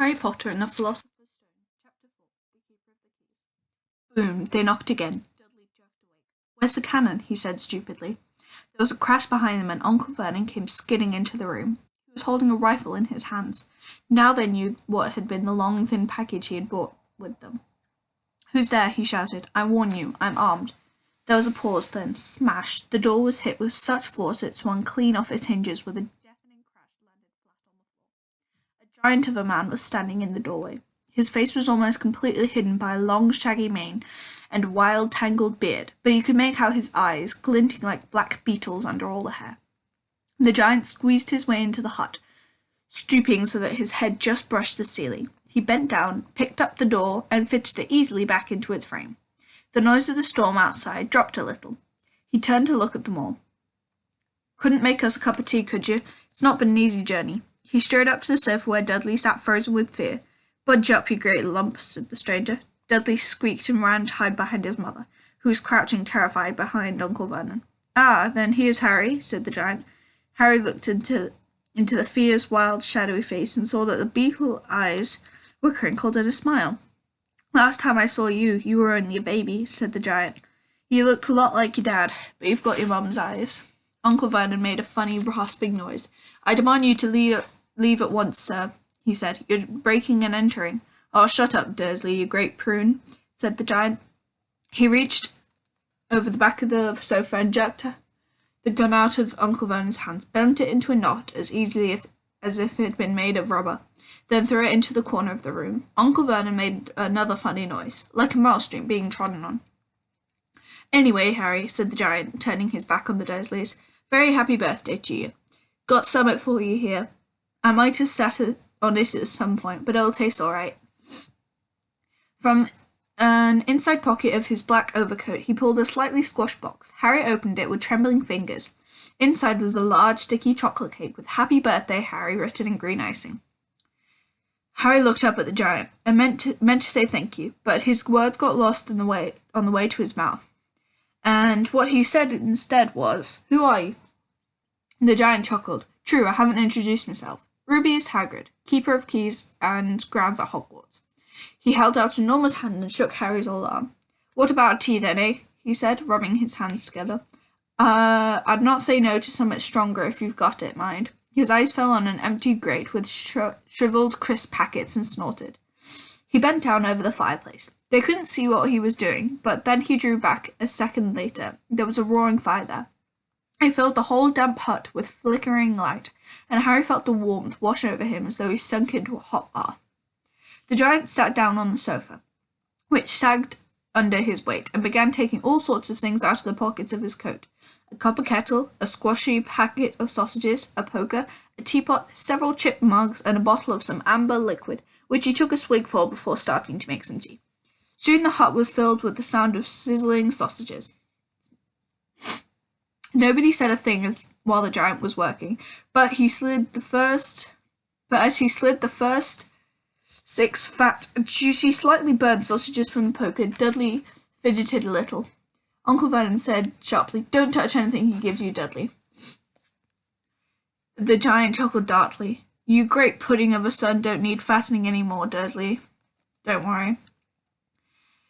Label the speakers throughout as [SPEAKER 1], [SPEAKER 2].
[SPEAKER 1] Harry Potter and the Philosopher's Stone, Chapter 4, The Keeper of the Keys. Boom, they knocked again. Dudley jerked awake. Where's the cannon? He said stupidly. There was a crash behind them and Uncle Vernon came skidding into the room. He was holding a rifle in his hands. Now they knew what had been the long, thin package he had brought with them. Who's there? He shouted. I warn you, I'm armed. There was a pause, then smash. The door was hit with such force it swung clean off its hinges with a deafening crash landed flat on the floor. A giant of a man was standing in the doorway. His face was almost completely hidden by a long shaggy mane and wild tangled beard, but you could make out his eyes, glinting like black beetles under all the hair. The giant squeezed his way into the hut, stooping so that his head just brushed the ceiling. He bent down, picked up the door, and fitted it easily back into its frame. The noise of the storm outside dropped a little. He turned to look at them all. Couldn't make us a cup of tea, could you? It's not been an easy journey. He strode up to the sofa where Dudley sat frozen with fear. Budge up, you great lump, said the stranger. Dudley squeaked and ran to hide behind his mother, who was crouching terrified behind Uncle Vernon. Ah, then here's Harry, said the giant. Harry looked into the fierce, wild, shadowy face and saw that the beetle eyes were crinkled in a smile. Last time I saw you, you were only a baby, said the giant. You look a lot like your dad, but you've got your mum's eyes. Uncle Vernon made a funny, rasping noise. I demand you to leave at once, sir, he said. You're breaking and entering. Oh, shut up, Dursley, you great prune, said the giant. He reached over the back of the sofa and jerked the gun out of Uncle Vernon's hands, bent it into a knot as easily as if it had been made of rubber, then threw it into the corner of the room. Uncle Vernon made another funny noise, like a mouse being trodden on. Anyway, Harry, said the giant, turning his back on the Dursleys, very happy birthday to you. Got summit for you here. I might have sat on it at some point, but it'll taste all right. From an inside pocket of his black overcoat, he pulled a slightly squashed box. Harry opened it with trembling fingers. Inside was a large, sticky chocolate cake with Happy Birthday, Harry, written in green icing. Harry looked up at the giant and meant to say thank you, but his words got lost on the way to his mouth. And what he said instead was, Who are you? The giant chuckled. True, I haven't introduced myself. Rubeus Hagrid, Keeper of Keys and Grounds at Hogwarts. He held out an enormous hand and shook Harry's old arm. What about tea then, eh? He said, rubbing his hands together. I'd not say no to something stronger if you've got it, mind. His eyes fell on an empty grate with shriveled crisp packets and snorted. He bent down over the fireplace. They couldn't see what he was doing, but then he drew back a second later. There was a roaring fire there. It filled the whole damp hut with flickering light, and Harry felt the warmth wash over him as though he sunk into a hot bath. The giant sat down on the sofa, which sagged under his weight, and began taking all sorts of things out of the pockets of his coat. A copper kettle, a squashy packet of sausages, a poker, a teapot, several chipped mugs, and a bottle of some amber liquid, which he took a swig for before starting to make some tea. Soon the hut was filled with the sound of sizzling sausages. Nobody said a thing while the giant was working, but as he slid the first 6 fat, juicy, slightly burned sausages from the poker, Dudley fidgeted a little. Uncle Vernon said sharply, Don't touch anything he gives you, Dudley. The giant chuckled darkly. You great pudding of a son don't need fattening any more, Dudley. Don't worry.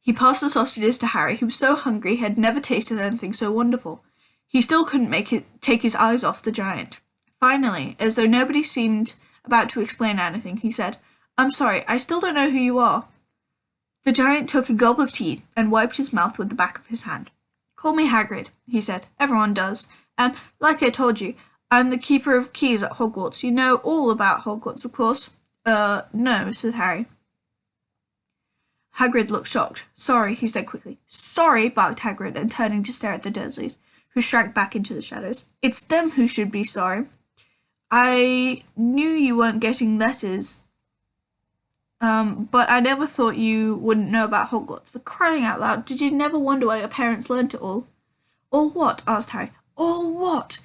[SPEAKER 1] He passed the sausages to Harry, who was so hungry he had never tasted anything so wonderful. He still couldn't take his eyes off the giant. Finally, as though nobody seemed about to explain anything, he said, I'm sorry, I still don't know who you are. The giant took a gulp of tea and wiped his mouth with the back of his hand. Call me Hagrid, he said. Everyone does. And, like I told you, I'm the Keeper of Keys at Hogwarts. You know all about Hogwarts, of course. No, said Harry. Hagrid looked shocked. Sorry, he said quickly. Sorry, barked Hagrid, and turning to stare at the Dursleys, who shrank back into the shadows. It's them who should be sorry. I knew you weren't getting letters, but I never thought you wouldn't know about Hogwarts. For crying out loud, did you never wonder why your parents learnt it all? All what? Asked Harry. All what?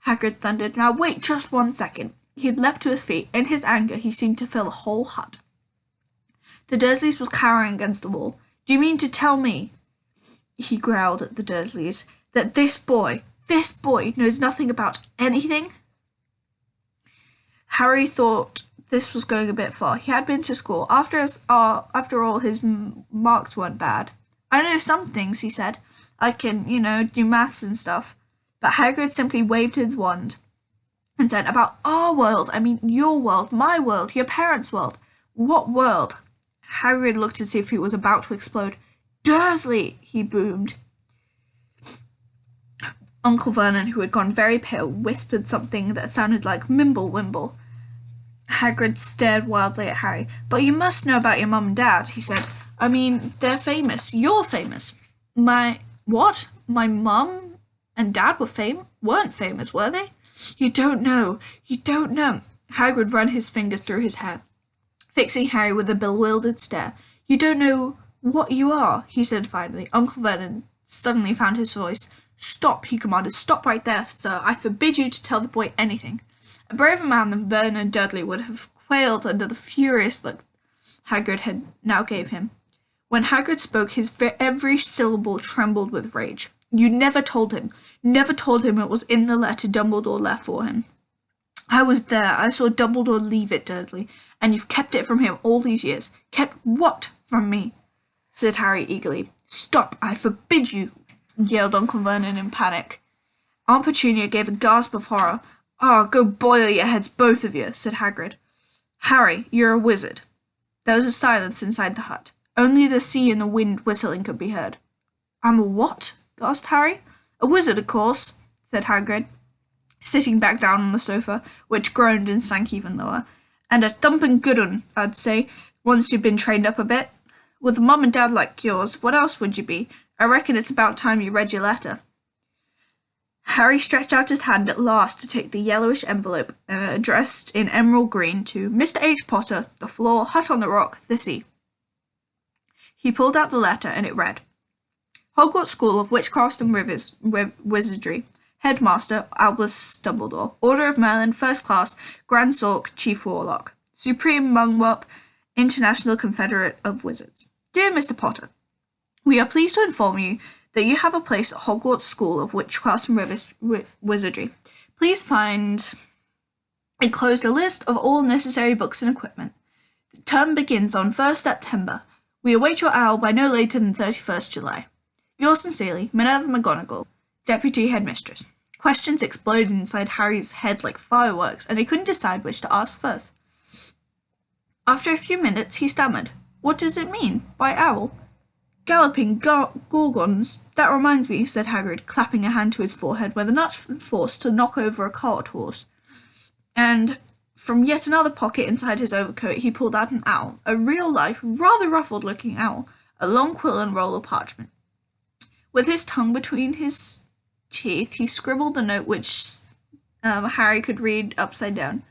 [SPEAKER 1] Hagrid thundered. Now wait just 1 second. He had leapt to his feet. In his anger, he seemed to fill the whole hut. The Dursleys was cowering against the wall. Do you mean to tell me, he growled at the Dursleys, that this boy knows nothing about anything? Harry thought this was going a bit far. He had been to school. After all, his marks weren't bad. I know some things, he said. I can, do maths and stuff. But Hagrid simply waved his wand and said, about our world, I mean your world, my world, your parents' world. What world? Hagrid looked as if he was about to explode. Dursley, he boomed. Uncle Vernon, who had gone very pale, whispered something that sounded like Mimble-Wimble. Hagrid stared wildly at Harry. But you must know about your mum and dad, he said. I mean, they're famous. You're famous. What? My mum and dad weren't famous, were they? You don't know. You don't know. Hagrid ran his fingers through his hair, fixing Harry with a bewildered stare. You don't know what you are, he said finally. Uncle Vernon suddenly found his voice. Stop, he commanded. Stop right there, sir. I forbid you to tell the boy anything. A braver man than Vernon Dudley would have quailed under the furious look Hagrid had now gave him. When Hagrid spoke, his every syllable trembled with rage. You never told him it was in the letter Dumbledore left for him. I was there. I saw Dumbledore leave it, Dudley, and you've kept it from him all these years. Kept what from me? Said Harry eagerly. Stop, I forbid you, yelled Uncle Vernon in panic. Aunt Petunia gave a gasp of horror. Go boil your heads, both of you, said Hagrid. Harry, you're a wizard. There was a silence inside the hut. Only the sea and the wind whistling could be heard. I'm a what? Gasped Harry. A wizard, of course, said Hagrid, sitting back down on the sofa, which groaned and sank even lower. And a thumping good un, I'd say, once you've been trained up a bit. With a mum and dad like yours, what else would you be? I reckon it's about time you read your letter. Harry stretched out his hand at last to take the yellowish envelope addressed in emerald green to Mr. H. Potter, the floor, hut on the rock, the sea. He pulled out the letter and it read, Hogwarts School of Witchcraft and Wizardry, Headmaster Albus Dumbledore, Order of Merlin, First Class, Grand Sork, Chief Warlock, Supreme Mungwup, International Confederate of Wizards. Dear Mr. Potter, we are pleased to inform you that you have a place at Hogwarts School of Witchcraft and Wizardry. Please find enclosed a list of all necessary books and equipment. The term begins on 1st September. We await your owl by no later than 31st July. Yours sincerely, Minerva McGonagall, Deputy Headmistress. Questions exploded inside Harry's head like fireworks, and he couldn't decide which to ask first. After a few minutes, he stammered. What does it mean by owl? Galloping gorgons. That reminds me, said Hagrid, clapping a hand to his forehead with enough force to knock over a cart horse. And from yet another pocket inside his overcoat, he pulled out an owl, a real-life, rather ruffled-looking owl, a long quill and roll of parchment. With his tongue between his teeth, he scribbled a note which Harry could read upside down.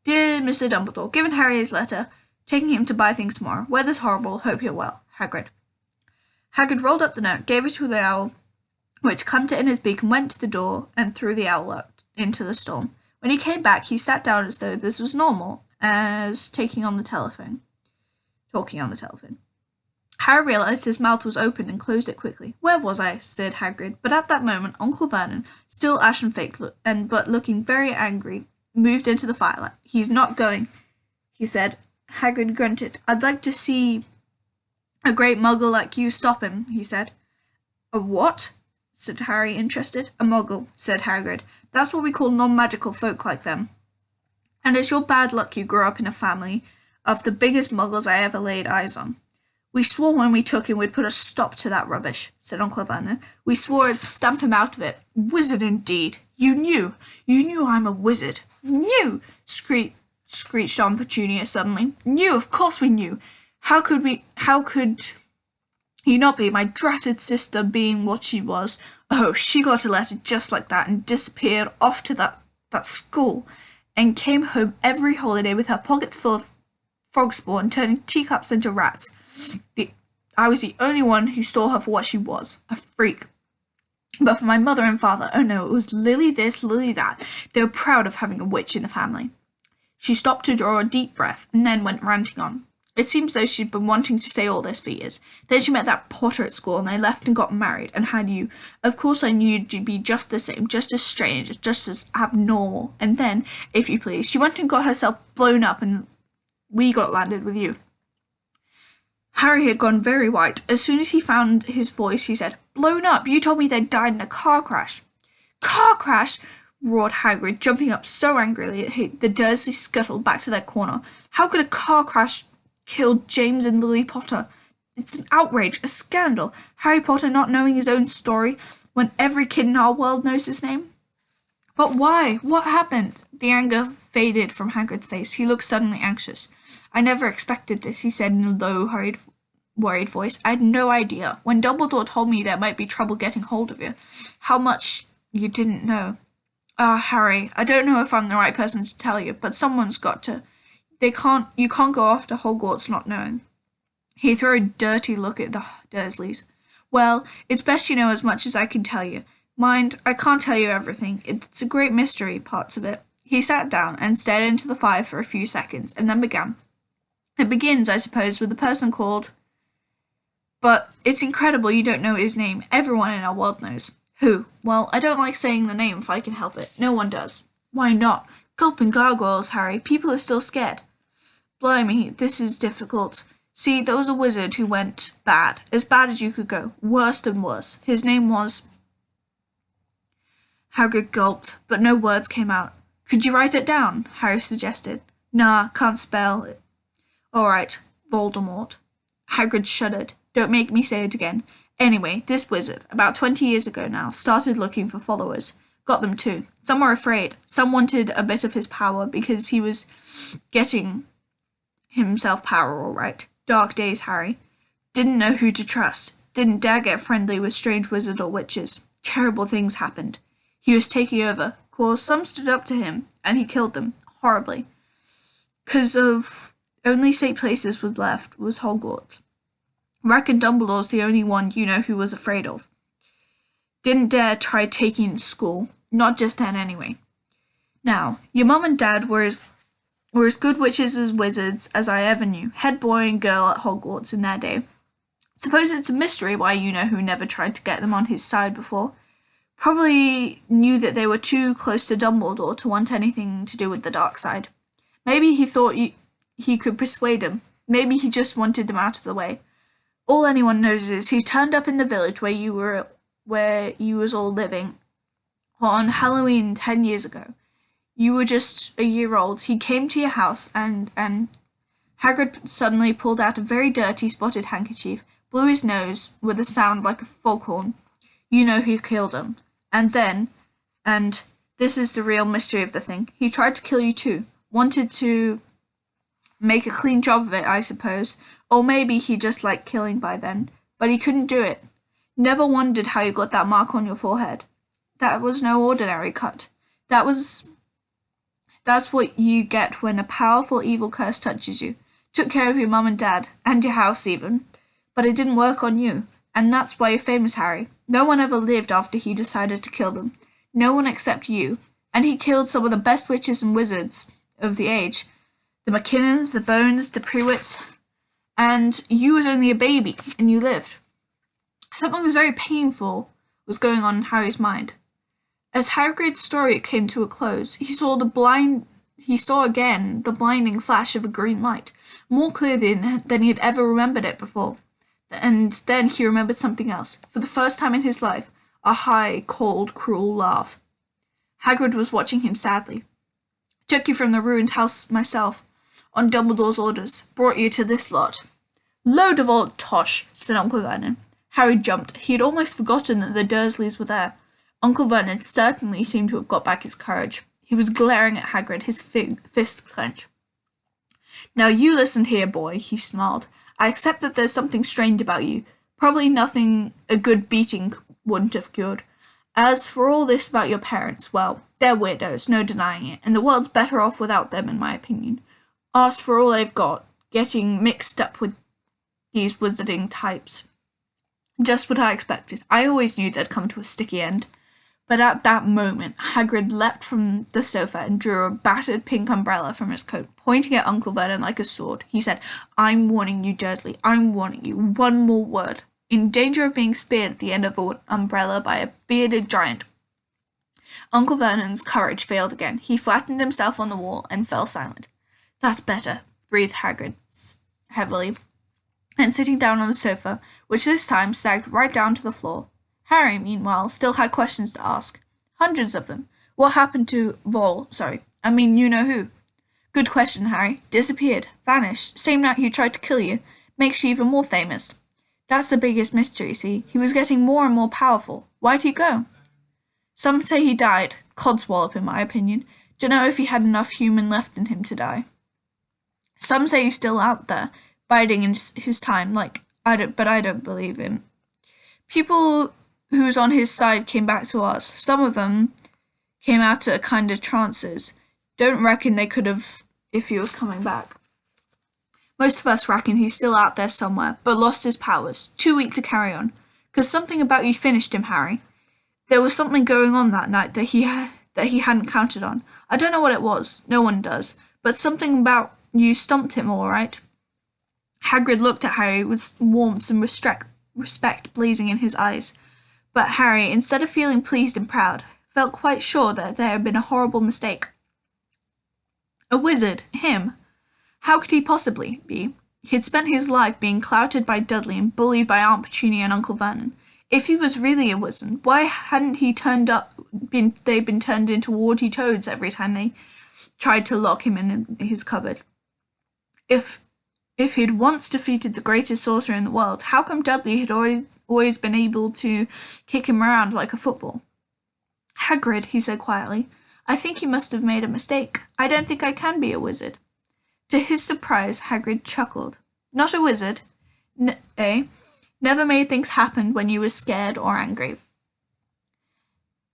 [SPEAKER 1] Dear Mr. Dumbledore, given Harry his letter, taking him to buy things tomorrow. Weather's horrible. Hope you're well. Hagrid. Hagrid rolled up the note, gave it to the owl, which clamped it in his beak and went to the door and threw the owl out into the storm. When he came back, he sat down as though this was normal, as talking on the telephone. Harry realised his mouth was open and closed it quickly. Where was I? Said Hagrid, but at that moment Uncle Vernon, still ashen-faced but looking very angry, moved into the firelight. He's not going, he said. Hagrid grunted. I'd like to see a great muggle like you stop him, he said. A what? Said Harry, interested. A muggle, said Hagrid. That's what we call non-magical folk like them. And it's your bad luck you grew up in a family of the biggest muggles I ever laid eyes on. We swore when we took him we'd put a stop to that rubbish, said Uncle Vernon. We swore it'd stamp him out of it. Wizard indeed. You knew I'm a wizard. Knew, screeched Aunt Petunia suddenly. Knew, of course we knew. How could you not be, my dratted sister being what she was? Oh, she got a letter just like that and disappeared off to that school and came home every holiday with her pockets full of frog spawn, turning teacups into rats. I was the only one who saw her for what she was, a freak. But for my mother and father, oh no, it was Lily this, Lily that. They were proud of having a witch in the family. She stopped to draw a deep breath and then went ranting on. It seems though she'd been wanting to say all this for years. Then she met that Potter at school and they left and got married and had you. Of course I knew you'd be just the same, just as strange, just as abnormal. And then, if you please, she went and got herself blown up and We got landed with you." Harry had gone very white. As soon as he found his voice, he said, "Blown up! You told me they died in a car crash." "Car crash!" roared Hagrid, jumping up so angrily that the Dursleys scuttled back to their corner. "How could a car crash kill James and Lily Potter? It's an outrage, a scandal. Harry Potter not knowing his own story when every kid in our world knows his name." "But why? What happened?" The anger faded from Hagrid's face. He looked suddenly anxious. "I never expected this," he said in a low, worried voice. "I had no idea. When Dumbledore told me there might be trouble getting hold of you, how much you didn't know. Ah, Harry, I don't know if I'm the right person to tell you, but someone's got to. You can't go off to Hogwarts not knowing." He threw a dirty look at the Dursleys. "Well, it's best you know as much as I can tell you. Mind, I can't tell you everything. It's a great mystery, parts of it." He sat down and stared into the fire for a few seconds, and then began. "It begins, I suppose, with a person called... But it's incredible you don't know his name. Everyone in our world knows." "Who?" "Well, I don't like saying the name if I can help it. No one does." "Why not?" "Gulp and gargoyles, Harry. People are still scared." "Blimey, this is difficult. See, there was a wizard who went bad as you could go, worse than worse. His name was..." Hagrid gulped, but no words came out. "Could you write it down?" Harry suggested. "Nah, can't spell it." "All right, Voldemort." Hagrid shuddered. "Don't make me say it again. Anyway, this wizard, about 20 years ago now, started looking for followers. Got them too. Some were afraid. Some wanted a bit of his power because he was getting himself power all right. Dark days, Harry. Didn't know who to trust. Didn't dare get friendly with strange wizards or witches. Terrible things happened. He was taking over. Of course, some stood up to him, and he killed them. Horribly. 'Cause of only safe places was left was Hogwarts. Reckon Dumbledore's the only one you know who was afraid of. Didn't dare try taking him to school. Not just then, anyway. Now, your mum and dad were as good witches as wizards as I ever knew. Head boy and girl at Hogwarts in their day. Suppose it's a mystery why you know who never tried to get them on his side before. Probably knew that they were too close to Dumbledore to want anything to do with the dark side. Maybe he thought he could persuade them. Maybe he just wanted them out of the way. All anyone knows is he turned up in the village where you was all living on Halloween 10 years ago. You were just a year old. He came to your house and Hagrid suddenly pulled out a very dirty spotted handkerchief, blew his nose with a sound like a foghorn. You know who killed him. And this is the real mystery of the thing. He tried to kill you too. Wanted to make a clean job of it, I suppose. Or maybe he just liked killing by then. But he couldn't do it. Never wondered how you got that mark on your forehead. That was no ordinary cut. That's what you get when a powerful evil curse touches you. Took care of your mum and dad, and your house even. But it didn't work on you. And that's why you're famous, Harry. No one ever lived after he decided to kill them. No one except you. And he killed some of the best witches and wizards of the age. The McKinnons, the Bones, the Prewitts. And you was only a baby, and you lived. Something was very painful was going on in Harry's mind. As Hagrid's story came to a close, he saw again the blinding flash of a green light, more clearly than he had ever remembered it before. And then he remembered something else. For the first time in his life, a high, cold, cruel laugh. Hagrid was watching him sadly. "Took you from the ruined house myself, on Dumbledore's orders. Brought you to this lot." "Load of old tosh," said Uncle Vernon. Harry jumped. He had almost forgotten that the Dursleys were there. Uncle Vernon certainly seemed to have got back his courage. He was glaring at Hagrid, his fists clenched. "Now you listen here, boy," he snarled. "I accept that there's something strange about you. Probably nothing a good beating wouldn't have cured. As for all this about your parents, well, they're weirdos, no denying it, and the world's better off without them, in my opinion. Asked for all they've got, getting mixed up with these wizarding types. Just what I expected. I always knew they'd come to a sticky end." But at that moment, Hagrid leapt from the sofa and drew a battered pink umbrella from his coat, pointing at Uncle Vernon like a sword. He said, "I'm warning you, Dursley. I'm warning you. One more word. In danger of being speared at the end of an umbrella by a bearded giant." Uncle Vernon's courage failed again. He flattened himself on the wall and fell silent. "That's better," breathed Hagrid heavily, and sitting down on the sofa, which this time sagged right down to the floor. Harry, meanwhile, still had questions to ask. Hundreds of them. What happened to you-know-who? Good question, Harry. Disappeared. Vanished. Same night he tried to kill you. Makes you even more famous. That's the biggest mystery, see? He was getting more and more powerful. Why'd he go? Some say he died. Codswallop, in my opinion. Dunno if he had enough human left in him to die. Some say he's still out there, biding in his time, but I don't believe him. People who's on his side came back to ours. Some of them came out of kind of trances. Don't reckon they could have if he was coming back. Most of us reckon he's still out there somewhere, but lost his powers. Too weak to carry on. 'Cause something about you finished him, Harry. There was something going on that night that he hadn't counted on. I don't know what it was. No one does. But something about you stumped him, all right. Hagrid looked at Harry with warmth and respect blazing in his eyes. But Harry, instead of feeling pleased and proud, felt quite sure that there had been a horrible mistake. A wizard, him. How could he possibly be? He'd spent his life being clouted by Dudley and bullied by Aunt Petunia and Uncle Vernon. If he was really a wizard, why hadn't he been turned into warty toads every time they tried to lock him in his cupboard? If he'd once defeated the greatest sorcerer in the world, how come Dudley had always been able to kick him around like a football? Hagrid, he said quietly, I think you must have made a mistake. I don't think I can be a wizard. To his surprise, Hagrid chuckled. Not a wizard? Never made things happen when you were scared or angry.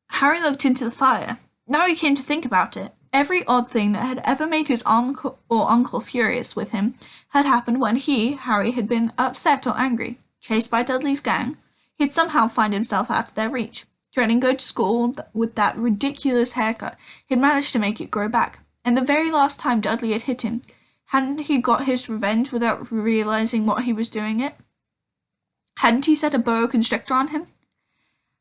[SPEAKER 1] Harry looked into the fire. Now he came to think about it. Every odd thing that had ever made his uncle furious with him had happened when he, Harry, had been upset or angry. Chased by Dudley's gang, he'd somehow find himself out of their reach. Dreading going to school with that ridiculous haircut, he'd managed to make it grow back. And the very last time Dudley had hit him, hadn't he got his revenge without realizing what he was doing it? Hadn't he set a boa constrictor on him?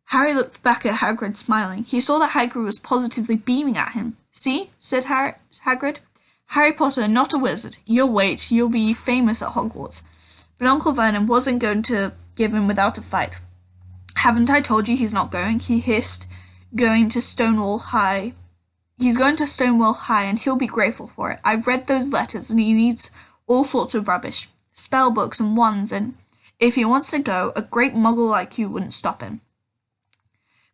[SPEAKER 1] Harry looked back at Hagrid, smiling. He saw that Hagrid was positively beaming at him. See, said Hagrid. Harry Potter, not a wizard. You'll wait, you'll be famous at Hogwarts. But Uncle Vernon wasn't going to give in without a fight. Haven't I told you he's not going? He hissed, going to Stonewall High. He's going to Stonewall High and he'll be grateful for it. I've read those letters and he needs all sorts of rubbish. Spell books and wands, and if he wants to go, a great muggle like you wouldn't stop him.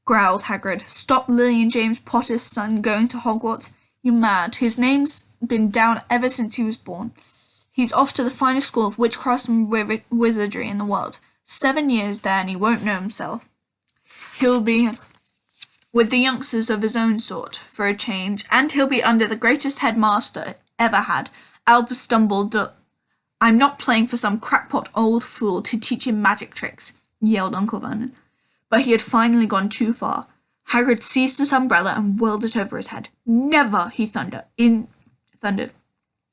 [SPEAKER 1] Growled Hagrid. Stop Lillian James Potter's son going to Hogwarts? You mad. His name's been down ever since he was born. He's off to the finest school of witchcraft and wizardry in the world. 7 years there and he won't know himself. He'll be with the youngsters of his own sort, for a change, and he'll be under the greatest headmaster ever had, Albus Dumbledore. I'm not playing for some crackpot old fool to teach him magic tricks, yelled Uncle Vernon. But he had finally gone too far. Hagrid seized his umbrella and whirled it over his head. Never, he thundered.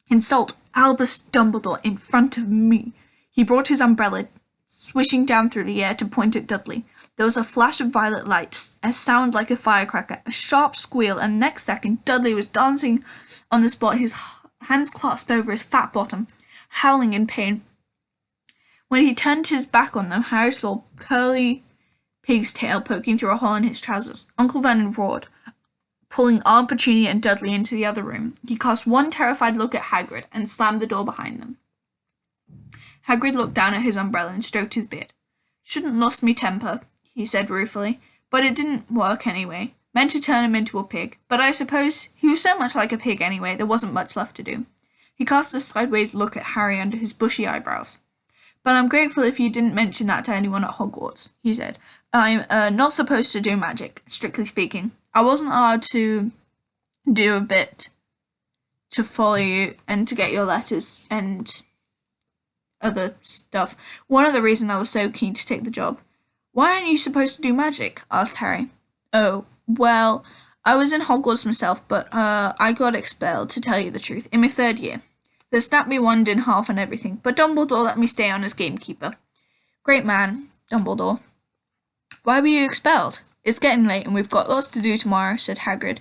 [SPEAKER 1] Insult Albus Dumbledore in front of me. He brought his umbrella swishing down through the air to point at Dudley. There was a flash of violet light, a sound like a firecracker, a sharp squeal, and next second Dudley was dancing on the spot, his hands clasped over his fat bottom, howling in pain. When he turned his back on them, Harry saw Curly Pig's tail poking through a hole in his trousers. Uncle Vernon roared, pulling Aunt Petunia and Dudley into the other room. He cast one terrified look at Hagrid and slammed the door behind them. Hagrid looked down at his umbrella and stroked his beard. Shouldn't lost me temper, he said ruefully, but it didn't work anyway. Meant to turn him into a pig, but I suppose he was so much like a pig anyway, there wasn't much left to do. He cast a sideways look at Harry under his bushy eyebrows. But I'm grateful if you didn't mention that to anyone at Hogwarts, he said. I'm not supposed to do magic, strictly speaking. I wasn't allowed to do a bit to follow you and to get your letters and other stuff. One of the reasons I was so keen to take the job. Why aren't you supposed to do magic? Asked Harry. Oh, well, I was in Hogwarts myself, but I got expelled, to tell you the truth, in my 3rd year. They snapped me wand in half and everything, but Dumbledore let me stay on as gamekeeper. Great man, Dumbledore. Why were you expelled? It's getting late and we've got lots to do tomorrow, said Hagrid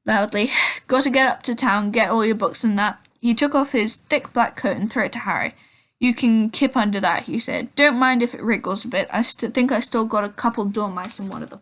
[SPEAKER 1] loudly. Got to get up to town, get all your books and that. He took off his thick black coat and threw it to Harry. "You can kip under that," he said. "Don't mind if it wriggles a bit. I think I still got a couple dormice in one of the